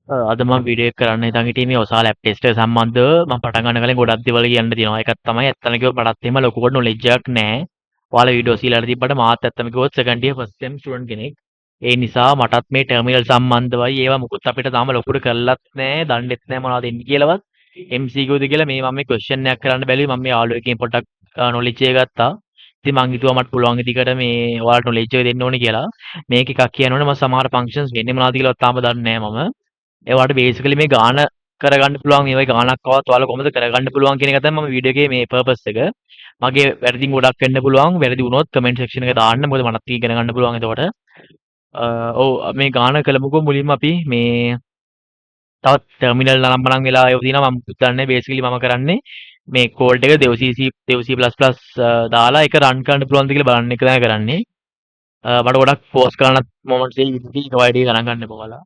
අද මම වීඩියෝ එක කරන්න හිතන් හිටියේ මේ ඔසාල ඇප් ටෙස්ට් එක සම්බන්ධව මම පටන් ගන්න කලින් ගොඩක් දේවල් කියන්න තියෙනවා. එකක් තමයි ඇත්තම කිව්වොත් මටත් එහෙම ලොකුවට නොලෙජ් එකක් නැහැ. ඔයාලා වීඩියෝස් ඊළඟට තිබ්බට මාත් ඇත්තම කිව්වොත් සෙකන්ඩ් ඉයර් ෆස්ට් සෙම් ස්ටුඩන්ට් කෙනෙක්. ඒ නිසා මටත් මේ ටර්මිනල් සම්බන්ධවයි ඒවා මුකුත් අපිට තාම ලොකුට කරලත් නැහැ. දන්නෙත් නැහැ මොනවද එන්නේ කියලාවත්. MCQද කියලා මේ මම මේ ක්වෙස්චන් එකක් කරන්න බැලුවේ මම මේ යාළුවෙක්ගෙන් පොඩ්ඩක් නොලෙජ් එක ගත්තා. ඉතින් මං හිතුවා මට පුළුවන් ඉදිකට මේ ඔයාලට නොලෙජ් එක දෙන්න ඕනේ කියලා. මේක එකක් කියනවනේ මම සමහර ෆන්ක්ෂන්ස් වෙන්නේ මොනවද කියලාවත් තාම දන්නේ නැහැ මම. ඒවට බේසිකලි මේ ගාන කරගන්න පුළුවන් මේ වගේ ගානක් ආවත් ඔයාලා කොහොමද කරගන්න පුළුවන් කියන එක තමයි මම වීඩියෝ එකේ මේ පර්පස් එක. මගේ වැරදි ගොඩක් වෙන්න පුළුවන්. වැරදි වුණොත් කමෙන්ට් සෙක්ෂන් එකේ දාන්න. මොකද මටත් ඉගෙන ගන්න පුළුවන් එතකොට. ඔව් මේ ගාන කළමුකෝ මුලින්ම අපි මේ තවත් ටර්මිනල් නරඹනම් වෙලා ඒව තියෙනවා මම හිතන්නේ බේසිකලි මම කරන්නේ මේ කෝඩ් එක dev C++ දාලා ඒක රන් කරන්න පුළුවන්ද කියලා බලන්න එක තමයි කරන්නේ. මට ගොඩක් පෝස්ට් කරන්නත් මොමන්ට්ස් එක වයිඩි ගණන් ගන්න බෝලා.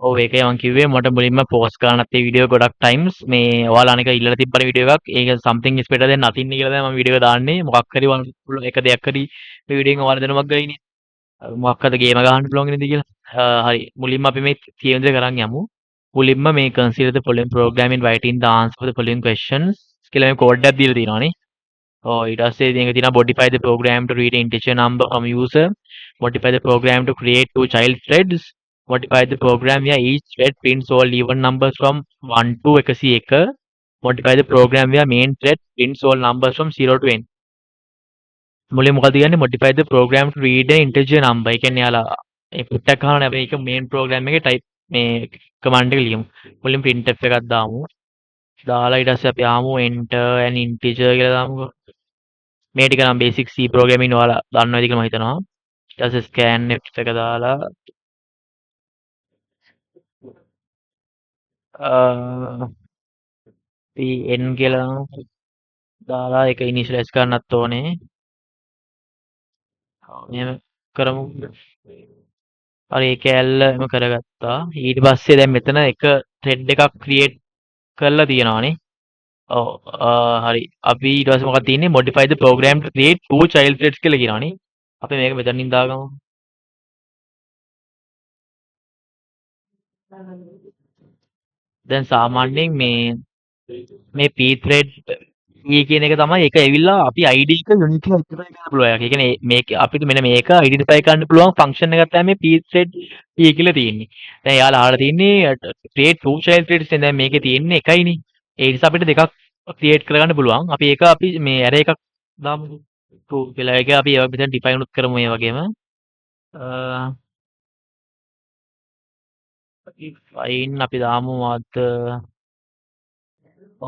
ඔව් ඒකයි මං කිව්වේ මට මුලින්ම පෝස්ට් කරන්නත් ඒ වීඩියෝ ගොඩක් ටයිම්ස් මේ ඔයාලා අනික ඉල්ලලා තිබ්බන වීඩියෝ එකක් ඒක something is better than nothing කියලා තමයි මම වීඩියෝ එක දාන්නේ මොකක් හරි එක දෙයක් හරි මේ වීඩියෝ එකෙන් ඔයාලා දැනුමක් ගයිනේ මොකක් හරි ගේම ගහන්න පුළුවන් නේද කියලා හරි මුලින්ම අපි මේ තියෙන දේ කරන් යමු මුලින්ම මේ consider the following program in writing the answer for the following questions කියලා මේ කෝඩ් එකක් දීලා තියෙනවානේ ඊට පස්සේ මේක තියෙනවා modify the program to read an integer number from user modify the program to create two child threads modify the program where each thread prints all even numbers from 1 to 101 modify the program where main thread prints all numbers from 0 to n මුලින් මොකද කියන්නේ modify the program to read an integer number ඒ කියන්නේ යාලා මේ put එක ගන්න අපි ඒක main program එකේ type මේ command එක ලියමු මුලින් printf එකක් දාමු දාලා ඊට පස්සේ අපි ආමු enter an integer කියලා දාමුකෝ මේ ටික නම් බේසික් C ප්‍රෝග්‍රෑමින් ඔයාලා දන්නවා ඉතින් මම හිතනවා ඊට පස්සේ scanf එක දාලා pn කියලා දාලා ඒක ඉනිෂියලයිස් කරන්නත් ඕනේ මෙහෙම කරමු හරි ඒ කැලලම කරගත්තා ඊට පස්සේ දැන් මෙතන එක thread එකක් create කරලා තියෙනවානේ ඔව් හරි අපි ඊට පස්සේ මොකක්ද තියෙන්නේ modify the program to create two child threads කියලා කියනවානේ අපි මේක මෙතනින් දාගමු දැන් සාමාන්‍යයෙන් මේ pthread කියන එක තමයි ඒක ඇවිල්ලා අපි id එක unit එක ඉදිරියට ගන්න පුළුවන්. ඒ කියන්නේ මේක අපිට මෙන්න මේක identify කරන්න පුළුවන් function එකක් තමයි මේ pthread p කියලා තියෙන්නේ. දැන් යාළුවා අහලා තින්නේ create two child threads දැන් මේකේ තියෙන්නේ එකයිනේ. ඒ නිසා අපිට දෙකක් create කරගන්න පුළුවන්. අපි මේ array එකක් දාමු. 2 කියලා ඒක අපි ඒක මෙතන define උත් කරමු මේ වගේම. fine අපි දාමු මොකද්ද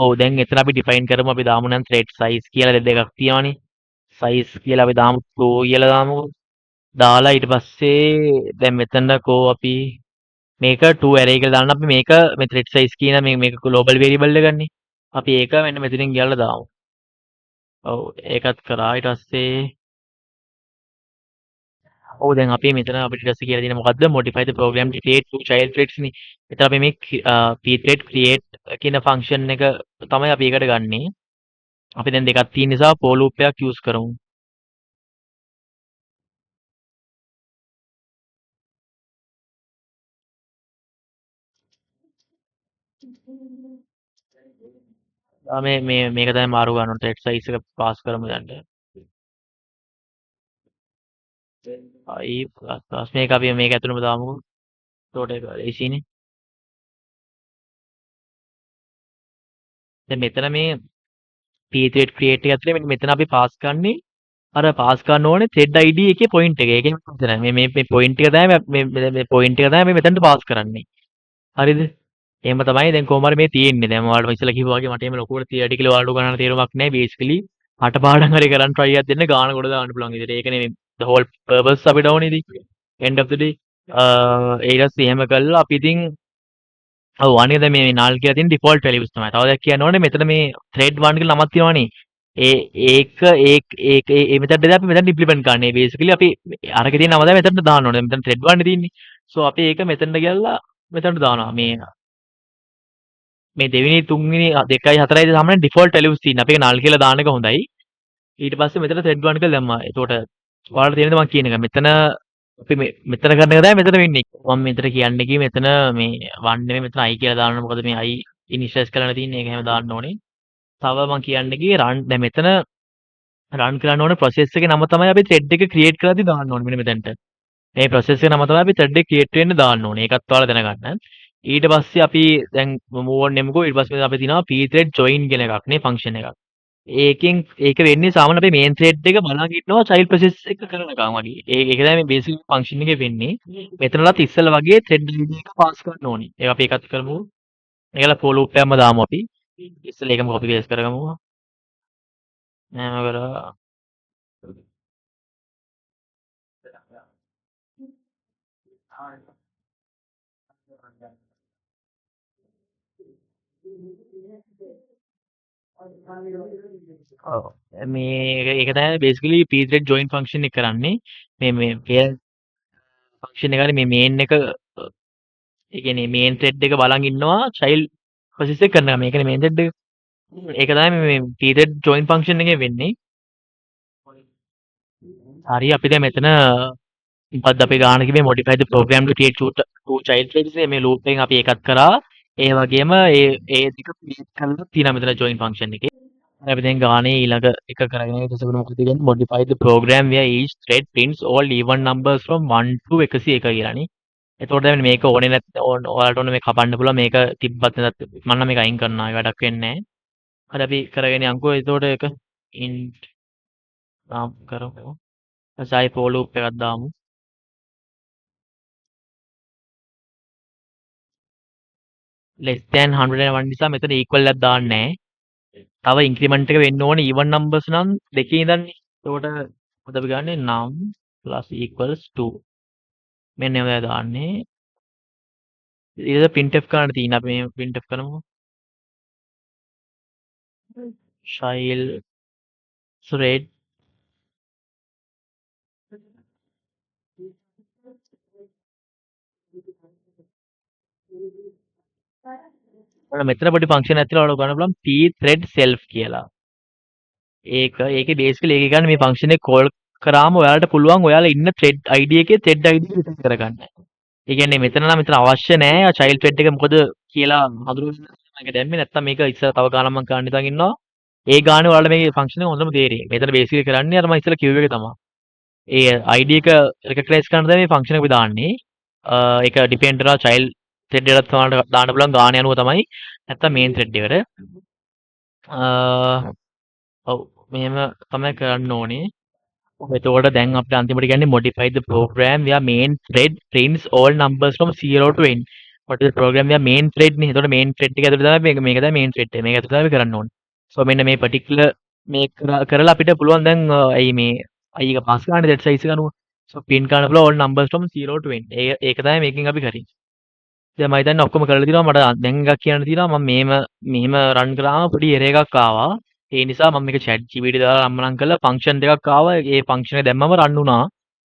ඔව් දැන් එතන අපි ඩිෆයින් කරමු අපි දාමු නම් thread size කියලා දෙකක් තියෙනවානේ size කියලා අපි දාමු 2 කියලා දාමුකෝ දාලා ඊට පස්සේ දැන් මෙතනකෝ අපි මේක 2 array කියලා දාන්න අපි මේක මේ thread size කියන මේක global variable එකගන්නේ අපි ඒක මෙන්න මෙතනින් ගියලා දාමු ඔව් ඒකත් කරා ඊට පස්සේ ඔව් දැන් අපි මෙතන අපිට ඊට පස්සේ කියලා දෙන මොකද්ද modify the program to create two child threads නේ එතන අපි මේ pthread create කියන function එක තමයි අපි ඒකට ගන්නෙ අපි දැන් දෙකක් තියෙන නිසා for loop එකක් use කරමු මේක තමයි මාරු ගන්න ඕනේ thread size එක පාස් කරමු දැන් i plus මේක අපි මේක ඇතුළෙම දාමුකෝ එතකොට ඒක easy නේ දැන් මෙතන මේ pthread create එක ඇතුලේ මෙතන අපි පාස් කරන්නේ අර පාස් කරන්න ඕනේ thread id එකේ point එක. ඒ කියන්නේ මේ point එක තමයි මේ point එක තමයි අපි මෙතනට පාස් කරන්නේ. හරිද? එහෙම තමයි දැන් කොහොම හරි මේ තියෙන්නේ. දැන් ඔයාලට ඉස්සෙල්ලා කිව්වා වගේ මට එහෙම ලොකුවට theoretically ඔයාලට ගණන් තේරුමක් නැහැ. basically අට පාඩම් හරි කරන් try එකක් දෙන්න ගාන කොට දාන්න පුළුවන් විදිහට. ඒකනේ මේ the whole purpose අපිට ඕනේ ඉතින්. end of the day ඊට පස්සේ එහෙම කළා අපි ඉතින් ඔව් අනික දැන් මේ null කියලා තියෙන default values තමයි. තව දෙයක් කියන්න ඕනේ මෙතන මේ thread 1 කියලා නමක් තියෙනවනේ. ඒ මෙතන බෙදලා අපි මෙතන ඉම්ප්ලිමන්ට් කරන්නේ. basically අපි අරක තියෙන නම තමයි මෙතනට දාන්න ඕනේ. මෙතන thread 1 තියෙන්නේ. so අපි ඒක මෙතනට ගියලා මෙතනට දානවා. මේ දෙවෙනි තුන්වෙනි 2යි 4යි සාමාන්‍යයෙන් default values තියෙන. අපි ඒක null කියලා දාන එක හොඳයි. ඊට පස්සේ මෙතන thread 1 කියලා දැම්මා. එතකොට ඔයාලට තේරෙනවද මම කියන එක? මෙතන අපි මෙතන කරන එක තමයි මෙතන වෙන්නේ. මම මෙතන කියන්නේ කි මෙතන මේ 1 නෙමෙයි මෙතන i කියලා දාන්න. මොකද මේ i ඉනිෂියලයිස් කරලා තියෙන්නේ. ඒක හැම දාන්න ඕනේ. තව මම කියන්නේ කි රන් දැන් මෙතන රන් කරන්න ඕනේ ප්‍රොසෙස් එකේ නම තමයි අපි thread එක create කරද්දි දාන්න ඕනේ මෙන්න මෙතනට. මේ ප්‍රොසෙස් එක නම තමයි අපි thread එක create වෙන්න දාන්න ඕනේ. ඒකත් ඔයාලා දැනගන්න. ඊට පස්සේ අපි දැන් move on එමුකෝ. ඊට පස්සේ අපි තියෙනවා pthread join කියන එකක් නේ function එකක්. ඒකෙන් ඒක වෙන්නේ සාමාන්‍ය අපේ main thread එක බලන් ඉන්නවා child process එක කරනකම් වගේ. ඒක තමයි මේ basic function එකේ වෙන්නේ. මෙතනලත් ඉස්සෙල්ලා වගේ thread id එක pass කරන්න ඕනේ. ඒක අපි එකත් කරමු. ඒකලා for loop එකක්ම දාමු අපි. ඉස්සෙල්ලා ඒකම copy paste කරගමු. එහෙම කරා ඔව්. ඒක තමයි basically pthread join function එක කරන්නේ. මේ parent function එක හරි මේ main එක ඒ කියන්නේ main thread එක බලන් ඉන්නවා child process එක කරනකම්. ඒ කියන්නේ main thread එක. ඒක තමයි මේ pthread join function එකේ වෙන්නේ. හරි අපි දැන් මෙතන මොකද්ද අපි ගාන කිව්වේ modify the program to create two child threads නේ. මේ loop එකෙන් අපි ඒකත් කරා. ඒ වගේම ඒ දෙක create කරලා තියෙනවා මෙතන join function එකේ. අපි දැන් ගානේ ඊළඟ එක කරගෙන ඊට පස්සේ මොකද කියන්නේ modify the program where each thread prints all even numbers from 1 to 101 කියලානේ. එතකොට දැන් මේක ඕනේ ඔයාලට ඕනේ මේ කපන්න පුළුවන් මේක තිබ්බත් නැත්නම් මම නම් මේක අයින් කරනවා. ඒ වැඩක් වෙන්නේ නැහැ. හරි අපි කරගෙන යන්කෝ. එතකොට ඒක int නම් කරමු. ඊට පස්සේ for loop එකක් දාමු. less than 101 නිසා මෙතන equal එකක් දාන්නේ නැහැ. තව increment එක වෙන්න ඕනේ even numbers නම් දෙකේ ඉඳන්නේ. එතකොට මොකද අපි ගන්නෙ num plus equals 2. මෙන්න ඒවා දාන්නේ. ඊට printf කරන්න තියෙන අපි මේ printf කරමු. child thread ඔන්න මෙතන පොඩි ෆන්ක්ෂන් එකක් තියෙනවා. ඔයාලට ගන්න පුළුවන් p thread self කියලා. ඒකේ basically ඒක ගන්න මේ ෆන්ක්ෂන් එක call කරාම ඔයාලට පුළුවන් ඔයාලා ඉන්න thread id එකේ thread id එක return කරගන්න. ඒ කියන්නේ මෙතන අවශ්‍ය නැහැ child thread එක මොකද කියලා හඳුනගන්න මම ඒක දැම්මේ නැත්තම් මේක ඉස්සර තව ගානක් මම කරන්න හිතන් ඉන්නවා. ඒ ගානේ ඔයාලට මේ ෆන්ක්ෂන් එක හොඳටම තේරෙයි. මෙතන basically කරන්නේ අර මම ඉස්සර කිව්ව එක තමයි. ඒ id එක recognize කරන්න තමයි මේ ෆන්ක්ෂන් එක අපි දාන්නේ. ඒක depend කරනවා child thread එකකට තමයි දාන්න පුළුවන් ගාන යනුව තමයි. නැත්තම් main thread එකට. ඔව් මෙහෙම තමයි කරන්න ඕනේ. එතකොට දැන් අපිට අන්තිමට කියන්නේ modify the program where main thread prints all numbers from 0 to n. what is the program where main thread නේ. එතකොට main thread එක ඇතුළේ තමයි මේක තමයි main thread එක. මේක ඇතුළේ තමයි කරන්න ඕනේ. so මෙන්න මේ particular මේක කරලා අපිට පුළුවන් දැන් ඇයි මේ i එක පාස් කරන්න thread size එක අනුව. so print කරන්න පුළුවන් all numbers from 0 to n. ඒක තමයි මේකෙන් අපි කරේ. දැන් මම හිතන්නේ ඔක්කොම කරලා දිනවා. මට දැන් එකක් කියන්න තියෙනවා. මම මෙහෙම රන් කරාම පොඩි error එකක් ආවා. ඒ නිසා මම මේක chat GPT දාලා රම්මනම් කරලා ෆන්ක්ෂන් දෙකක් ආවා. ඒ ෆන්ක්ෂන් එක දැම්මම රන් වුණා.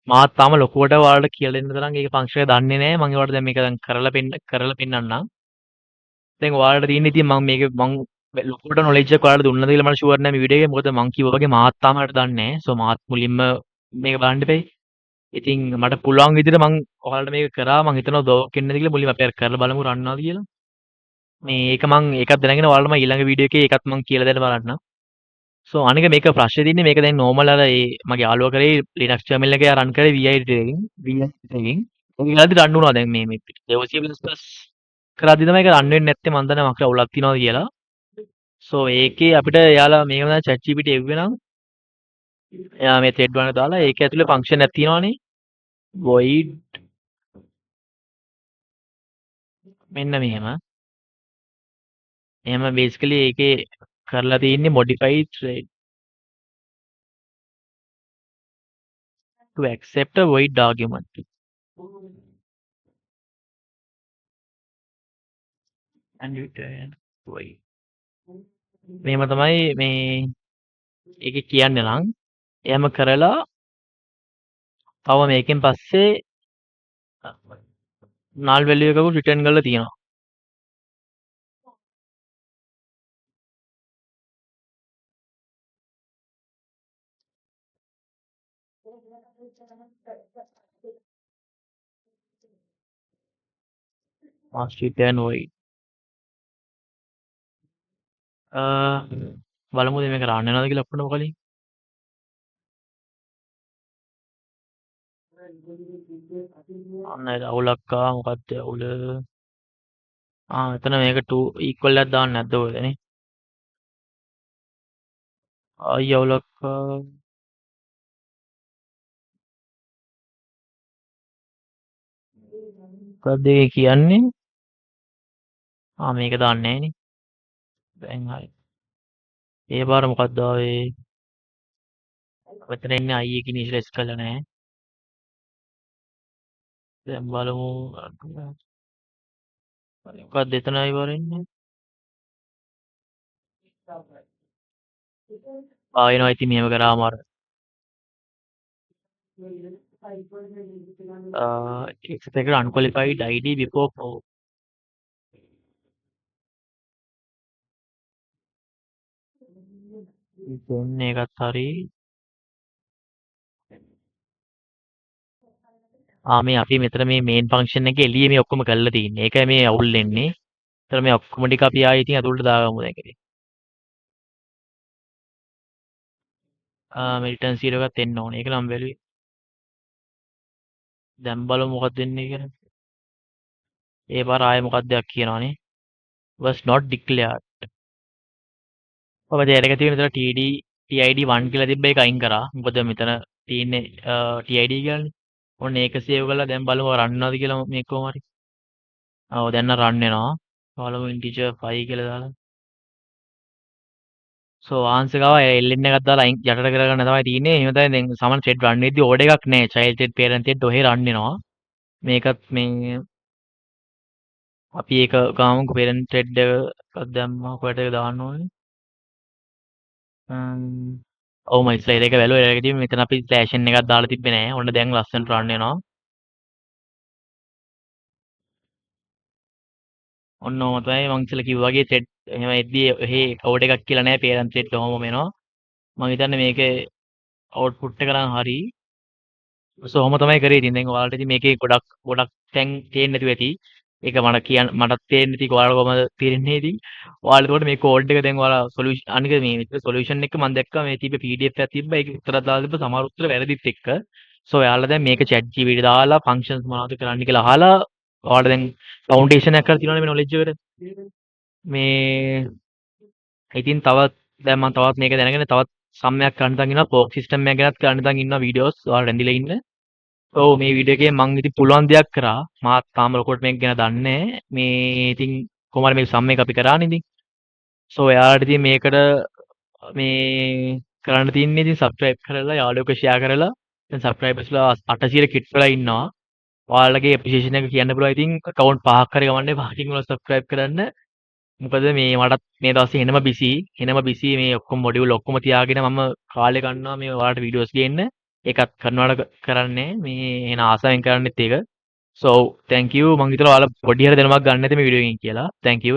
මාත් තාම ලොකුවට ඔයාලට කියලා දෙන්න තරම් ඒක ෆන්ක්ෂන් එක දන්නේ නැහැ. මම ඒවට දැන් මේක දැන් කරලා පෙන්නන්නම්. දැන් ඔයාලට තියෙන්නේ ඉතින් මම ලොකුවට නොලෙජ් එක ඔයාලට දුන්නද කියලා මට ෂුවර් නැහැ මේ වීඩියෝ එකේ. මොකද මම කිව්වා වගේ මාත් තාම හරියට දන්නේ නැහැ. සෝ මාත් මුලින්ම මේක බලන්න ඉපැයි. ඉතින් මට පුළුවන් විදිහට මම ඔයාලට මේක කරා. මම හිතනවා දෝක් වෙන්නේ නැති කියලා. මුලින්ම අපි අර කරලා බලමු රන් වෙනවද කියලා. මේක මම ඒකත් දැනගෙන ඔයාලට මම ඊළඟ වීඩියෝ එකේ ඒකත් මම කියලා දෙන්න බලන්නම්. සෝ අනික මේක ප්‍රශ්නේ තියෙන්නේ මේක දැන් නෝමල් අර ඒ මගේ යාළුවා කරේ Linux terminal එකේ රන් කරේ VI එකකින් එකකින්. ඒක ගාලදී රන් වුණා දැන් මේ C++ කරද්දි තමයි ඒක රන් වෙන්නේ නැත්තේ මන් දන්නේ මකට අවුලක් තියනවාද කියලා. සෝ ඒකේ අපිට යාලා මේක තමයි ChatGPT එව්වේ නම් එයා මේ thread වල දාලා ඒක ඇතුලේ ෆන්ක්ෂන් එකක් තියෙනවානේ void මෙන්න මෙහෙම. එහෙම basically ඒකේ කරලා තියෙන්නේ modify thread to accept a void argument. and return void. මෙහෙම තමයි මේ ඒකේ කියන්නේ නම් එහෙම කරලා තව මේකෙන් පස්සේ null value එකකුත් return කරලා තියෙනවා. ආස්ට්‍රේලියානු වයි. බලමුද මේක රන් වෙනවද කියලා අපිට කලින්. අන්න අවුලක් ආවා. මොකක්ද අවුල? මෙතන මේක 2 ඉක්වල් එකක් දාන්න නැද්ද ඔයදනේ? ආයි අවුලක් ආවා. මොකක්ද ඒ කියන්නේ? මේක දාන්නේ නැහනේ. දැන් හරි. ඒ පාර මොකක්ද ආවේ? මෙතන ඉන්නේ අයියේ කිනිස්ලස් කළා නැහැ. දැන් බලමු. මොකක්ද එතන ආයි පාර ඉන්නේ? එනවා ඉතින් මෙහෙම කරාම අර expected unqualified ID before pro. දෙන්න එකත් හරි. මේ අපි මෙතන මේ මේන් ෆන්ක්ෂන් එකේ එළියේ මේ ඔක්කොම කරලා තියෙන්නේ. ඒකයි මේ අවුල් වෙන්නේ. ඒතර මේ ඔක්කොම ටික අපි ආයේ ඉතින් අතුලට දාගමු දැන් ඉතින්. මේ රිටර්න් 0 එකක් එන්න ඕනේ. ඒක නම් බැලුවේ. දැන් බලමු මොකක්ද වෙන්නේ කියලා. ඒ පාර ආයේ මොකක්ද කියනවනේ. was not declared. ඔබ තේරෙක තියෙන විතර TD TID 1 කියලා තිබ්බ එක අයින් කරා. මොකද මෙතන තියෙන්නේ TID කියලානේ. ඔන්න ඒක සේව් කරලා දැන් බලමු රන් වෙනවද කියලා මේක කොහොම හරි. දැන් නම් රන් වෙනවා. බලමු integer 5 කියලා දාලා. ආන්සර් ගාව LN එකක් දාලා අයින් යටට කරගන්න තමයි තියෙන්නේ. එහෙම තමයි දැන් සමහර thread run වෙද්දී order එකක් නැහැ. child thread parent thread ඔහේ run වෙනවා. මේකත් මේ අපි ඒක ගාමුකෝ parent thread එකක් දැම්මා කොහෙද ඒක දාන්න ඕනේ. ඔව් මම ඉස්සෙල්ලා ඒක බැලුවා. ඒකදී මෙතන අපි ස්ලෑෂ් n එකක් දාලා තිබ්බේ නැහැ. ඔන්න දැන් ලස්සනට run වෙනවා. ඔන්න ඔහොම තමයි මං ඉස්සෙල්ලා කිව්වා වගේ thread එහෙම එද්දී ඔහේ order එකක් කියලා නැහැ. parent thread ඔහොම වෙනවා. මම හිතන්නේ මේකේ output එක නම් හරි. ඔහොම තමයි කරේ. ඉතින් දැන් ඔයාලට ඉතින් මේකේ ගොඩක් තැන් තේරෙන්නේ නැතුව ඇති. ඒක මටත් තේරෙන්නේ නැති. ඔයාලට කොහමද තේරෙන්නේ ඉතින්. ඔයාලා එතකොට මේ කෝඩ් එක දැන් ඔයාලා සොලියුෂන් අනික මේ විතර සොලියුෂන් එක මම දැක්කා මේ තිබ්බ PDF එකක් තිබ්බා. ඒකේ උත්තරයක් දාලා තිබ්බ සමහර උත්තර වැරදිත් එක්ක. ඔයාලා දැන් මේක chat GPT දාලා ෆන්ක්ෂන්ස් මොනවද කරන්න කියලා අහලා ඔයාලා දැන් ෆවුන්ඩේෂන් එකක් කරලා තියෙනවනේ මේ නොලෙජ් එකට. මේ ඉතින් දැන් මම තවත් මේක දැනගෙන තවත් සම්මයක් කරන්න හිතන් ඉන්නවා. පෝක් සිස්ටම් එකක් ගැනත් කරන්න හිතන් ඉන්නවා වීඩියෝස්. ඔයාලා රැඳිලා ඉන්න. ඔව් මේ වීඩියෝ එකේ මම ඉතින් පුළුවන් දෙයක් කරා. මාත් තාම ලොකුවට මේක ගැන දන්නේ නැහැ. මේ ඉතින් කොහොම හරි මේ සම් එක අපි කරානේ ඉතින්. එයාලට ඉතින් මේකට මේ කරන්න තියෙන්නේ ඉතින් සබ්ස්ක්‍රයිබ් කරලා යාළුවෙක්ව ෂෙයා කරලා දැන් සබ්ස්ක්‍රයිබර්ස්ලා 800 කිට් වෙලා ඉන්නවා. ඔයාලගේ ඇප්ලිකේෂන් එක කියන්න පුළුවන් ඉතින් account 5ක් හරි ගමන්නේ 5කින් වල සබ්ස්ක්‍රයිබ් කරන්න. මොකද මේ මටත් මේ දවස්සේ එනම බිසි මේ ඔක්කොම මොඩියුල් ඔක්කොම තියාගෙන මම කාලේ ගන්නවා මේ ඔයාලට වීඩියෝස් ගේන්න. ඒකත් කරනවට කරන්නේ මේ එන ආසාවෙන් කරන්නෙත් ඒක. so thank you මං හිතලා ඔයාලා පොඩි හරි දැනුමක් ගන්න ඇති මේ වීඩියෝ එකෙන් කියලා. thank you